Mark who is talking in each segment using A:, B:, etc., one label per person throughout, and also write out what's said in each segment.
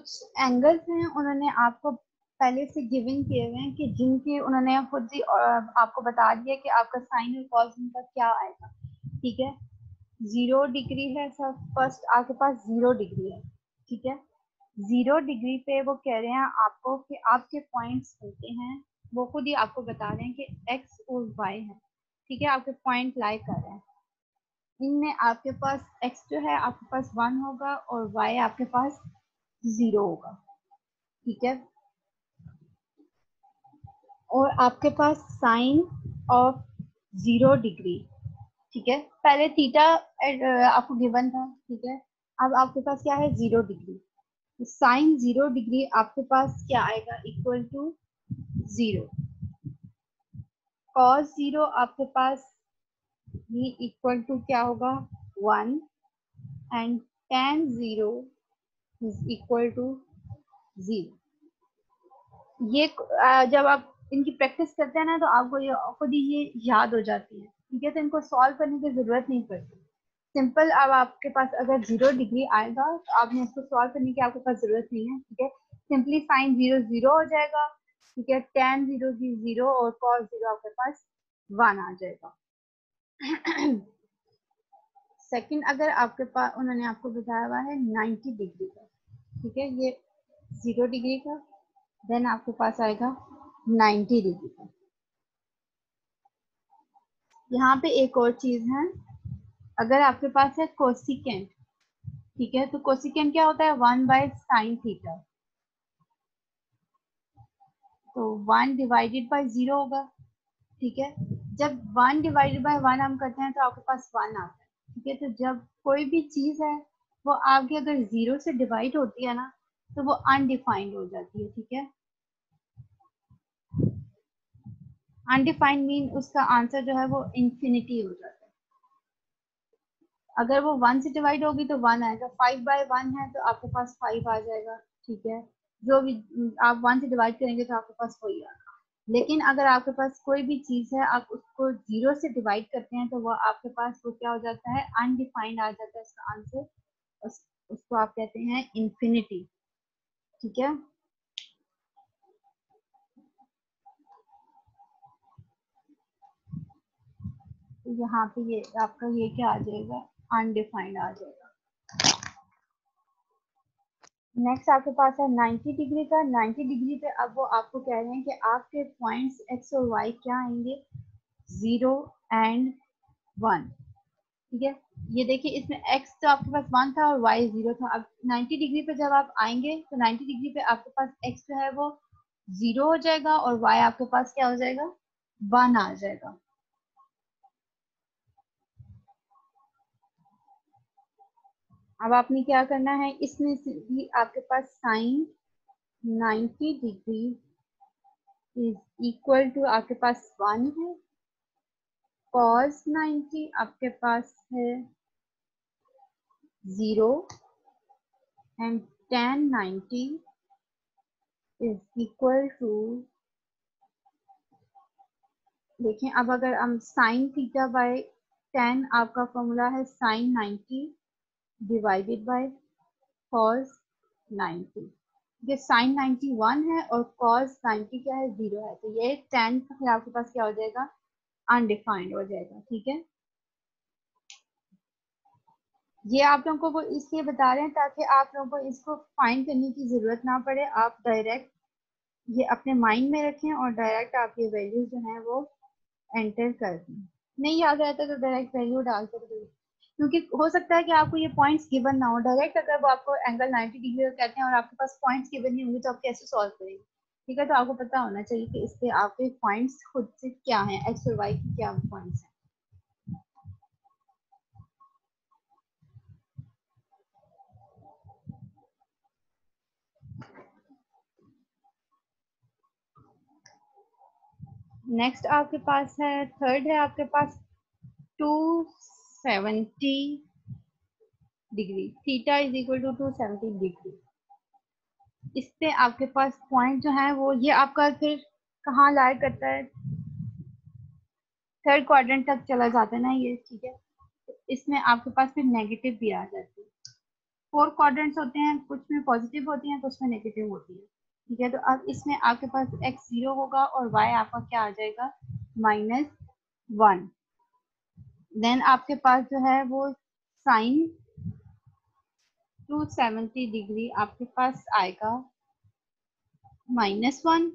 A: कुछ एंगल्स हैं उन्होंने आपको पहले से गिवन किए हुए हैं कि जिनके उन्होंने खुद ही आपको बता दिया कि आपका साइन और कॉस उनका क्या आएगा। ठीक है, 0 डिग्री है सर, फर्स्ट आपके पास 0 डिग्री है। ठीक है, 0 डिग्री पे वो कह रहे हैं आपको कि आपके पॉइंट्स होते हैं, वो खुद ही आपको बता रहे हैं कि x और y है। ठीक है, आपके पॉइंट लाई कर रहे हैं, इनमें आपके पास x जो है आपके पास 1 होगा और y आपके पास 0 होगा। ठीक है, और आपके पास साइन ऑफ 0 डिग्री। ठीक है, पहले थीटा आपको गिवन था। ठीक है, अब आपके पास क्या है 0 डिग्री, साइन 0 डिग्री आपके पास क्या आएगा इक्वल टू 0, कॉस 0 आपके पास ये इक्वल टू क्या होगा 1 and tan 0 is equal to 0। ये जब आप इनकी प्रैक्टिस करते हैं ना तो आपको ये खुद ही ये याद हो जाती है। ठीक है, तो इनको सॉल्व करने की जरूरत नहीं पड़ती, सिंपल। अब आपके पास अगर 0 डिग्री आएगा तो आपने इसको सॉल्व करने की आपके पास जरूरत नहीं है। ठीक है, सिंपली साइन 0 0 हो जाएगा। ठीक है, tan 0 भी 0 और cos 0 आपके पास 1 आ जाएगा। सेकंड, अगर आपके पास उन्होंने आपको बताया हुआ है 90 डिग्री का। ठीक है, ये 0 डिग्री का, देन आपके पास आएगा 90 डिग्री का। यहाँ पे एक और चीज है, अगर आपके पास है कोसिकेंट। ठीक है, तो कोसिकेंट क्या होता है 1/sin थीटा, तो 1 डिवाइडेड बाय 0 होगा। ठीक है, जब 1 डिवाइडेड बाय 1 हम करते हैं तो आपके पास 1 आता है। ठीक है, तो जब कोई भी चीज है वो आपकी अगर 0 से डिवाइड होती है ना तो वो अनडिफाइंड हो जाती है। ठीक है, अनडिफाइंड मीन उसका आंसर जो है वो इंफिनिटी हो जाता है। अगर वो 1 से डिवाइड होगी तो 1 आएगा, 5/1 है तो आपके पास 5 आ जाएगा। ठीक है, जो भी आप 1 से डिवाइड करेंगे तो आपके पास वही आएगा। लेकिन अगर आपके पास कोई भी चीज है आप उसको 0 से डिवाइड करते हैं तो वो आपके पास वो क्या हो जाता है अनडिफाइंड आ जाता है उसका आंसर, उसको आप कहते हैं इंफिनिटी। ठीक है, तो यहाँ पे ये आपका ये क्या आ जाएगा अनडिफाइंड आ जाएगा। नेक्स्ट आपके पास है 90 डिग्री का। 90 डिग्री पे अब वो आपको कह रहे हैं कि आपके पॉइंट्स x और y क्या आएंगे 0 एंड 1। ठीक है, ये देखिए इसमें x तो आपके पास 1 था और y 0 था। अब 90 डिग्री पे जब आप आएंगे तो 90 डिग्री पे आपके पास x जो है वो 0 हो जाएगा और y आपके पास क्या हो जाएगा 1 आ जाएगा। अब आपने क्या करना है, इसमें से भी आपके पास sine 90 degree is equal to आपके पास 1 है, cos 90 आपके पास है 0 and tan 90 is equal to, देखें अब अगर हम साइन थीटा बाय tan आपका फॉर्मूला है साइन 90 डिवाइडेड बाय cos 90। ये साइन 90 1 है और cos 90 क्या है 0 है, तो ये tan फिर आपके पास क्या हो जाएगा अनडिफाइंड हो जाएगा। ठीक है, ये आप लोगों को इसलिए बता रहे हैं ताकि आप लोगों को इसको फाइंड करने की जरूरत ना पड़े, आप डायरेक्ट ये अपने माइंड में रखें और डायरेक्ट आप ये वैल्यू जो है वो एंटर कर दें। नहीं याद रहता तो डायरेक्ट वैल्यू डाल सकते हो, क्योंकि हो सकता है कि आपको ये पॉइंट्स गिवन ना हो डायरेक्ट। अगर वो आपको एंगल 90 डिग्री कहते हैं और आपके पास पॉइंट्स गिवन नहीं होंगे तो आप कैसे सॉल्व करेंगे। ठीक है, तो आपको पता होना चाहिए कि इसके आपके पॉइंट्स खुद से क्या हैं, एक्स और वाई की क्या पॉइंट्स हैं। नेक्स्ट आपके पास है थर्ड है आपके पास 270 degree, theta is equal to 270 degree. इस पे आपके पास पॉइंट जो है वो ये आपका फिर कहाँ लाई करता है, थर्ड क्वाड्रेंट तक चला जाता है ना ये। ठीक है, तो इसमें आपके पास फिर नेगेटिव भी आ जाती है। 4 क्वाड्रेंट्स होते हैं, कुछ में पॉजिटिव होती हैं, कुछ में नेगेटिव होती है। ठीक है, तो अब इसमें आपके पास x 0 होगा और y आपका क्या आ जाएगा, -1। देन आपके पास जो है वो साइन 270 डिग्री आपके पास आएगा -1,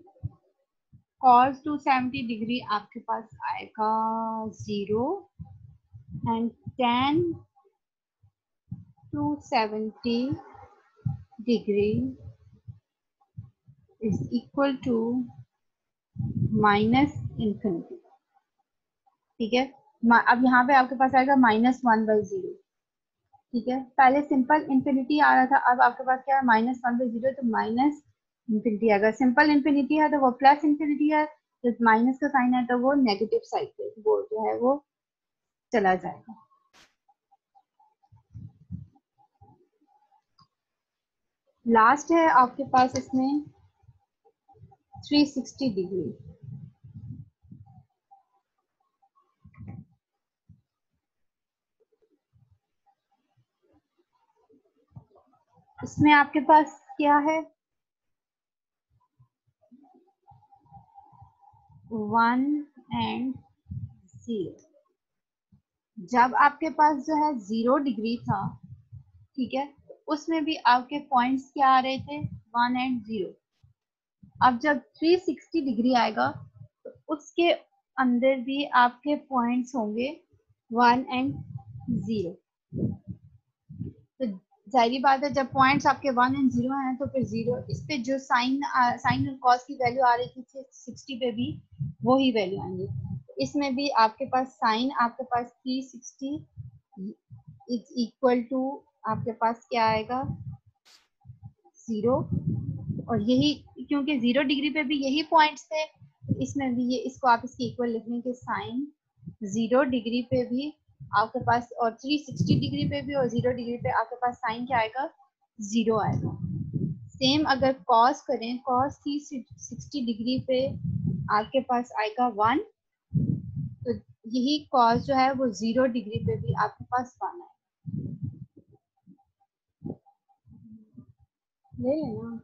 A: cos 270 डिग्री आपके पास आएगा 0 and tan 270 degree is equal to -∞। ठीक है, अब यहाँ पे आपके पास आएगा -1/0। ठीक है, पहले सिंपल इंफिनिटी आ रहा था, अब आपके पास क्या है, -1/0, तो माइनस इंफिनिटी। अगर सिंपल इंफिनिटी है तो वो प्लस इंफिनिटी है, तो माइनस का साइन है तो वो नेगेटिव साइड पे वो जो है वो चला जाएगा। लास्ट है आपके पास इसमें 360 डिग्री। इसमें आपके पास क्या है, 1 एंड 0। जब आपके पास जो है 0 डिग्री था, ठीक है, उसमें भी आपके पॉइंट्स क्या आ रहे थे, 1 एंड 0। अब जब 360 डिग्री आएगा तो उसके अंदर भी आपके पॉइंट्स होंगे 1 एंड 0। तो जाहिर बात है, जब पॉइंट्स आपके 1 एंड 0 हैं तो फिर 0 इस पे जो साइन और कॉस की वैल्यू आ रही थी 60 पे भी वो ही वैल्यू आएंगे। इसमें भी आपके पास साइन आपके पास 360 इज इक्वल टू आपके पास क्या आएगा, 0। और यही क्योंकि 0 डिग्री पे भी यही पॉइंट्स थे, इसमें भी ये इसको आप इसके इक्वल लिखने के साइन 0 डिग्री पे भी आपके पास और 360 डिग्री पे भी और 0 डिग्री पे आपके पास साइन क्या आएगा, 0 आएगा। सेम अगर कॉस करें, कॉस 360 डिग्री पे आपके पास आएगा 1, तो यही कॉस जो है वो 0 डिग्री पे भी आपके पास 1 आएगा। ले लेना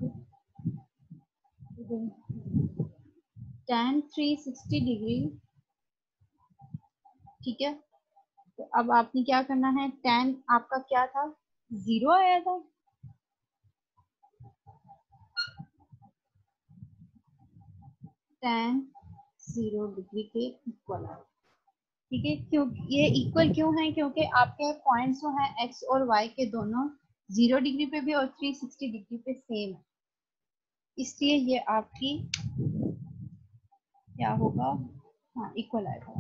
A: tan 360 डिग्री। ठीक है, तो अब आपने क्या करना है, tan आपका क्या था, 0 आया था, tan 0 डिग्री के इक्वल है। ठीक है, क्यों ये इक्वल क्यों है, क्योंकि आपके पॉइंट्स जो हैं x और y के दोनों 0 डिग्री पे भी और 360 डिग्री पे सेम है, इसलिए ये आपकी क्या होगा, हाँ इक्वल आएगा।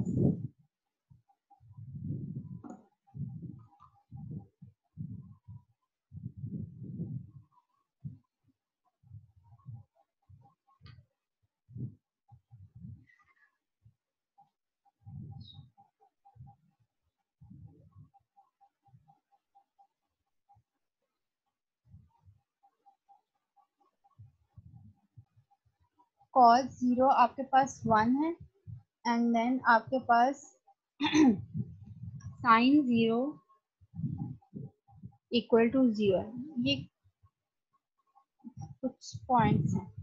A: cos 0 आपके पास 1 है एंड देन आपके पास sin 0 इक्वल टू 0 है। ये कुछ पॉइंट्स हैं।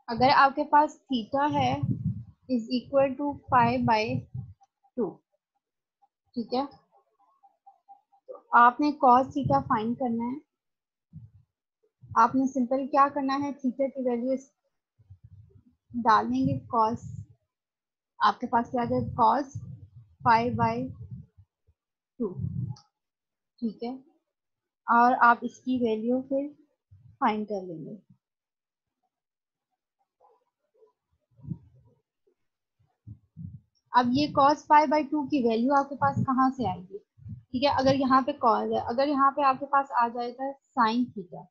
A: अगर आपके पास थीटा है इज इक्वल टू 5/2, ठीक है, तो आपने cos थीटा फाइंड करना है। आपने सिंपल क्या करना है, थीटा की वैल्यू डाल देंगे, cos आपके पास क्या आ जाएगा, cos 5/2। ठीक है, और आप इसकी वैल्यू फिर फाइंड कर लेंगे। अब ये cos π/2 की वैल्यू आपके पास कहाँ से आएगी, ठीक है, अगर यहाँ पे cos है, अगर यहाँ पे आपके पास आ जाएगा sin थीटा,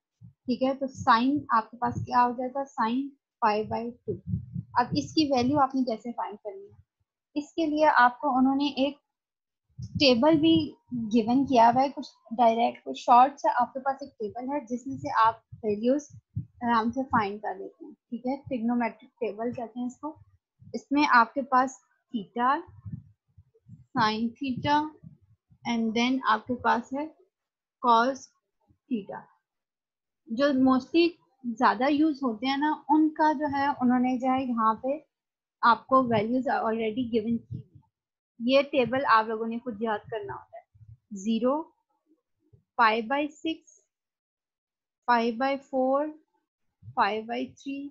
A: ठीक है, तो sin आपके पास क्या हो जाएगा, sin π/2। अब इसकी वैल्यू आपने कैसे फाइंड करनी है, इसके लिए आपको उन्होंने एक टेबल भी गिवन किया हुआ है, कुछ डायरेक्ट कुछ शॉर्ट से आपके पास एक टेबल है जिसमें से आप वैल्यूज आराम से फाइंड कर लेते हैं। ठीक है, ट्रिग्नोमेट्रिक टेबल कहते हैं इसको। इसमें आपके पास theta, sine theta and then आपके पास है कॉस थीटा, जो मोस्टली ज्यादा यूज होते हैं ना, उनका जो है उन्होंने जो है यहाँ पे आपको वैल्यूज ऑलरेडी गिवन की है। ये टेबल आप लोगों ने खुद याद करना होता है। 0, 5/6, 5/4, 5/3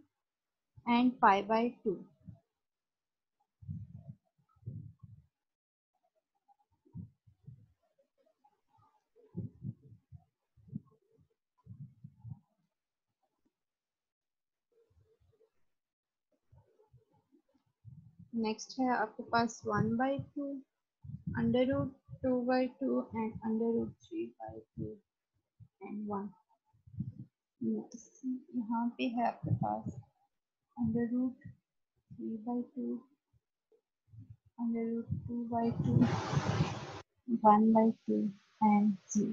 A: and 5/2। नेक्स्ट है आपके पास 1/2, √2/2 and √3/2 and 1। यहाँ पे है आपके पास √3/2, √2/2, 1/2 and 0।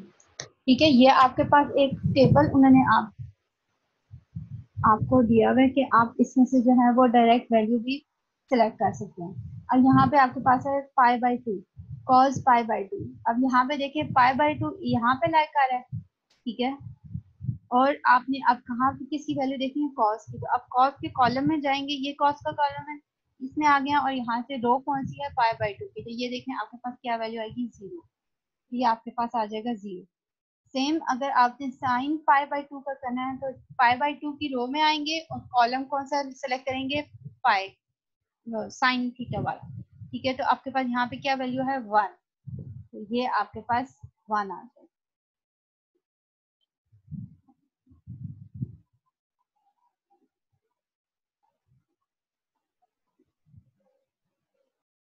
A: ठीक है, ये आपके पास एक टेबल उन्होंने आपको दिया हुआ है कि आप इसमें से जो है वो डायरेक्ट वैल्यू भी सिलेक्ट कर सकते हैं। और यहाँ पे आपके पास है 5/2, cos π/2। अब यहाँ पे देखिए 5/2 यहाँ पे लाइक आ रहा है, ठीक है। और आपने अब कहाँ पे किसकी वैल्यू देखनी है, कॉस की। तो अब कॉस के कॉलम में जाएंगे, ये कॉस का कॉलम है, इसमें आ गया। और यहाँ से रो कौन सी है, 5/2 की। तो ये देखें आपके पास क्या वैल्यू आएगी, 0। ये आपके पास आ जाएगा 0। सेम अगर आपने साइन 5/2 का करना है तो 5/2 की रो में आएंगे और कॉलम कौन सा सेलेक्ट करेंगे, 5 साइन थीटा वाला। ठीक है, तो आपके पास यहाँ पे क्या वैल्यू है, 1। तो ये आपके पास 1 आ जाएगा।